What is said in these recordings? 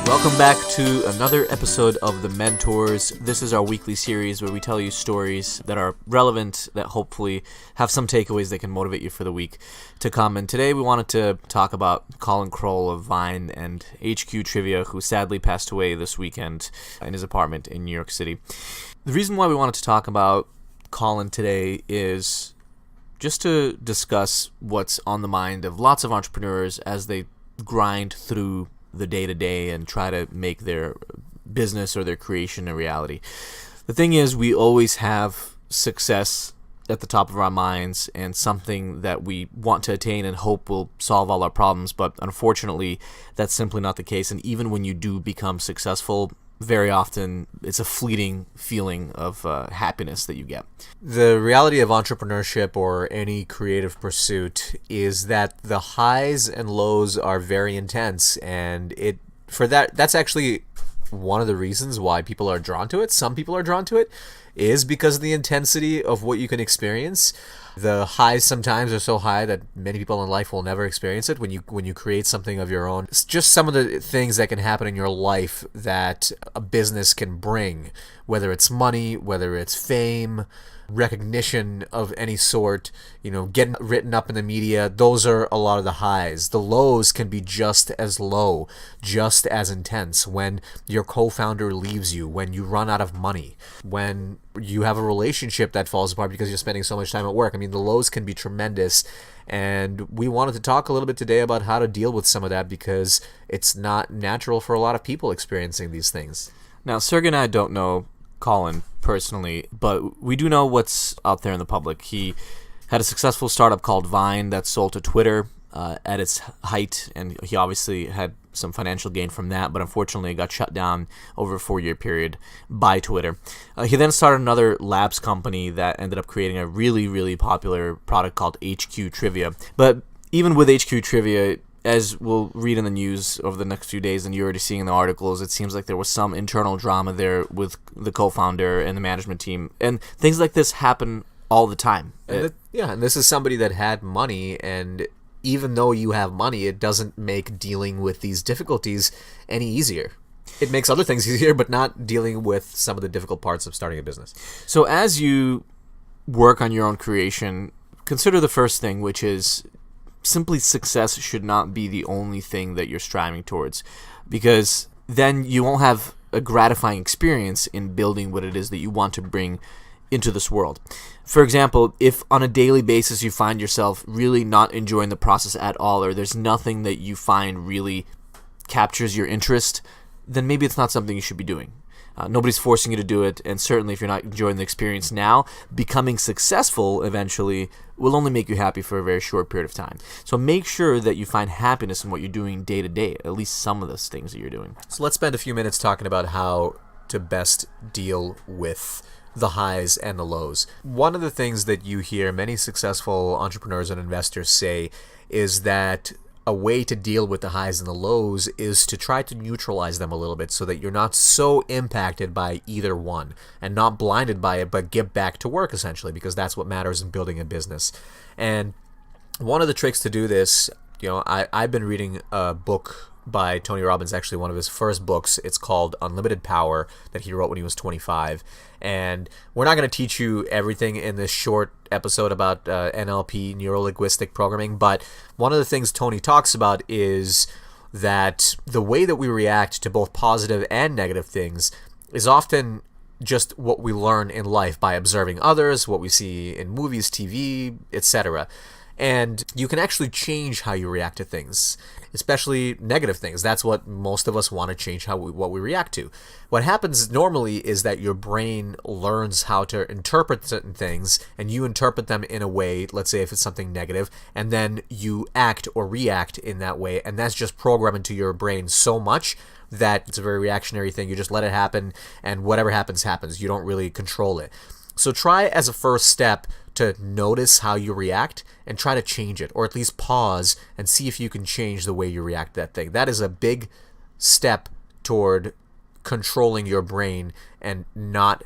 Welcome back to another episode of The Mentors. This is our weekly series where we tell you stories that are relevant, that hopefully have some takeaways that can motivate you for the week to come. And today we wanted to talk about Colin Kroll of Vine and HQ Trivia, who sadly passed away this weekend in his apartment in New York City. The reason why we wanted to talk about Colin today is just to discuss what's on the mind of lots of entrepreneurs as they grind through the day-to-day and try to make their business or their creation a reality. The thing is, we always have success at the top of our minds and something that we want to attain and hope will solve all our problems, but unfortunately, that's simply not the case. And even when you do become successful, very often it's a fleeting feeling of happiness that you get. The reality of entrepreneurship or any creative pursuit is that the highs and lows are very intense, and that's actually one of the reasons why people are drawn to it. Some people are drawn to it is because of the intensity of what you can experience. The highs sometimes are so high that many people in life will never experience it when you create something of your own. It's just some of the things that can happen in your life that a business can bring, whether it's money, whether it's fame, recognition of any sort, getting written up in the media. Those are a lot of the highs. The lows can be just as low, just as intense. When your co-founder leaves you, when you run out of money, when you have a relationship that falls apart because you're spending so much time at work. I mean, the lows can be tremendous, and we wanted to talk a little bit today about how to deal with some of that because it's not natural for a lot of people experiencing these things. Now, Sergey and I don't know Colin personally, but we do know what's out there in the public. He had a successful startup called Vine that sold to Twitter at its height, and he obviously had some financial gain from that, but unfortunately it got shut down over a 4-year period by Twitter. He then started another labs company that ended up creating a really, really popular product called HQ Trivia. But even with HQ Trivia, as we'll read in the news over the next few days, and you're already seeing in the articles, it seems like there was some internal drama there with the co-founder and the management team. And things like this happen all the time. And this is somebody that had money, and even though you have money, it doesn't make dealing with these difficulties any easier. It makes other things easier, but not dealing with some of the difficult parts of starting a business. So as you work on your own creation, consider the first thing, which is simply success should not be the only thing that you're striving towards, because then you won't have a gratifying experience in building what it is that you want to bring into this world. For example, if on a daily basis you find yourself really not enjoying the process at all, or there's nothing that you find really captures your interest, then maybe it's not something you should be doing. Nobody's forcing you to do it, and certainly if you're not enjoying the experience now, becoming successful eventually will only make you happy for a very short period of time. So make sure that you find happiness in what you're doing day to day, at least some of those things that you're doing. So let's spend a few minutes talking about how to best deal with the highs and the lows. One of the things that you hear many successful entrepreneurs and investors say is that a way to deal with the highs and the lows is to try to neutralize them a little bit so that you're not so impacted by either one and not blinded by it, but get back to work essentially, because that's what matters in building a business. And one of the tricks to do this, I've been reading a book by Tony Robbins, actually one of his first books. It's called Unlimited Power, that he wrote when he was 25. And we're not going to teach you everything in this short episode about NLP, neuro-linguistic programming, but one of the things Tony talks about is that the way that we react to both positive and negative things is often just what we learn in life by observing others, what we see in movies, TV, etc. And you can actually change how you react to things, especially negative things. That's what most of us want to change, what we react to. What happens normally is that your brain learns how to interpret certain things, and you interpret them in a way, let's say if it's something negative, and then you act or react in that way, and that's just programmed into your brain so much that it's a very reactionary thing. You just let it happen, and whatever happens, happens. You don't really control it. So try as a first step to notice how you react and try to change it, or at least pause and see if you can change the way you react to that thing. That is a big step toward controlling your brain and not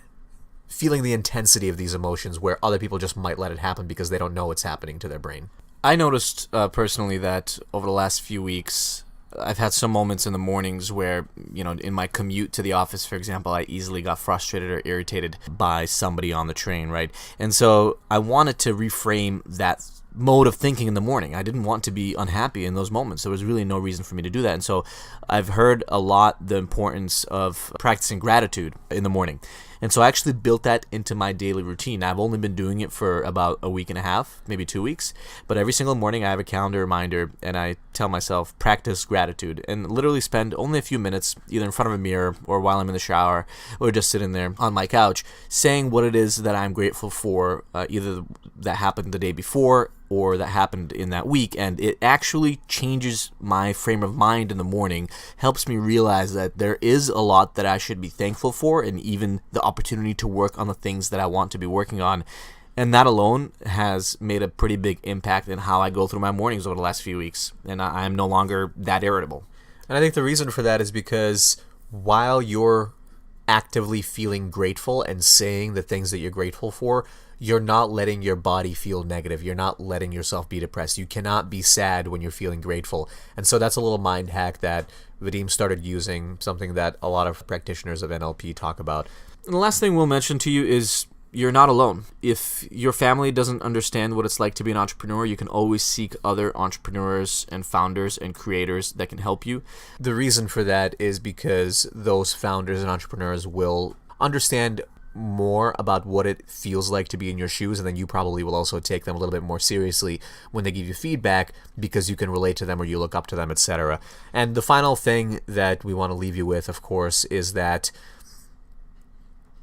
feeling the intensity of these emotions where other people just might let it happen because they don't know what's happening to their brain. I noticed personally that over the last few weeks, I've had some moments in the mornings where, in my commute to the office, for example, I easily got frustrated or irritated by somebody on the train, right? And so I wanted to reframe that mode of thinking in the morning. I didn't want to be unhappy in those moments. There was really no reason for me to do that. And so I've heard a lot the importance of practicing gratitude in the morning. And so I actually built that into my daily routine. I've only been doing it for about a week and a half, maybe 2 weeks. But every single morning I have a calendar reminder and I tell myself, practice gratitude, and literally spend only a few minutes either in front of a mirror or while I'm in the shower or just sitting there on my couch saying what it is that I'm grateful for, either that happened the day before or that happened in that week. And it actually changes my frame of mind in the morning, helps me realize that there is a lot that I should be thankful for, and even the opportunity to work on the things that I want to be working on. And that alone has made a pretty big impact in how I go through my mornings over the last few weeks. And I am no longer that irritable. And I think the reason for that is because while you're actively feeling grateful and saying the things that you're grateful for, you're not letting your body feel negative. You're not letting yourself be depressed. You cannot be sad when you're feeling grateful. And so that's a little mind hack that Vadim started using, something that a lot of practitioners of NLP talk about. And the last thing we'll mention to you is you're not alone. If your family doesn't understand what it's like to be an entrepreneur, you can always seek other entrepreneurs and founders and creators that can help you. The reason for that is because those founders and entrepreneurs will understand more about what it feels like to be in your shoes, and then you probably will also take them a little bit more seriously when they give you feedback because you can relate to them or you look up to them, etc. And the final thing that we want to leave you with, of course, is that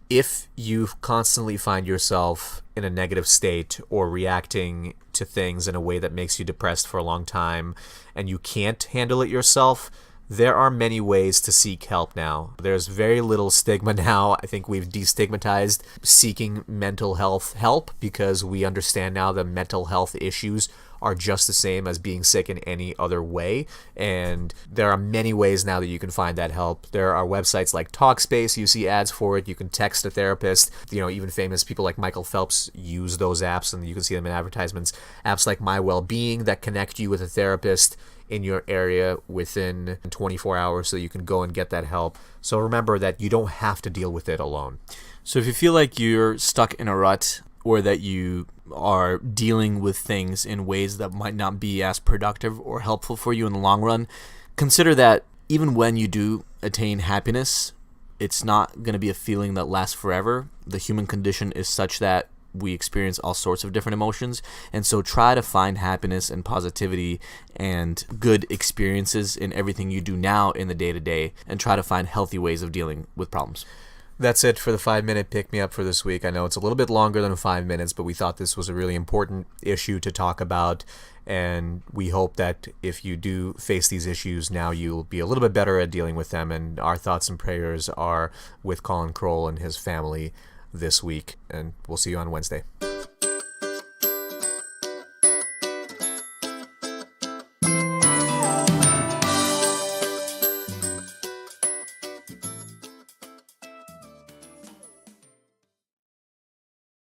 if you constantly find yourself in a negative state or reacting to things in a way that makes you depressed for a long time and you can't handle it yourself, there are many ways to seek help now. There's very little stigma now. I think we've destigmatized seeking mental health help because we understand now that mental health issues are just the same as being sick in any other way. And there are many ways now that you can find that help. There are websites like TalkSpace. You see ads for it. You can text a therapist. Even famous people like Michael Phelps use those apps, and you can see them in advertisements. Apps like MyWellBeing that connect you with a therapist in your area within 24 hours so you can go and get that help. So remember that you don't have to deal with it alone. So if you feel like you're stuck in a rut or that you are dealing with things in ways that might not be as productive or helpful for you in the long run, consider that even when you do attain happiness, it's not going to be a feeling that lasts forever. The human condition is such that we experience all sorts of different emotions, and so try to find happiness and positivity and good experiences in everything you do now in the day-to-day, and try to find healthy ways of dealing with problems. That's it for the 5-minute pick-me-up for this week. I know it's a little bit longer than 5 minutes, but we thought this was a really important issue to talk about, and we hope that if you do face these issues now, you'll be a little bit better at dealing with them, and our thoughts and prayers are with Colin Kroll and his family this week, and we'll see you on Wednesday.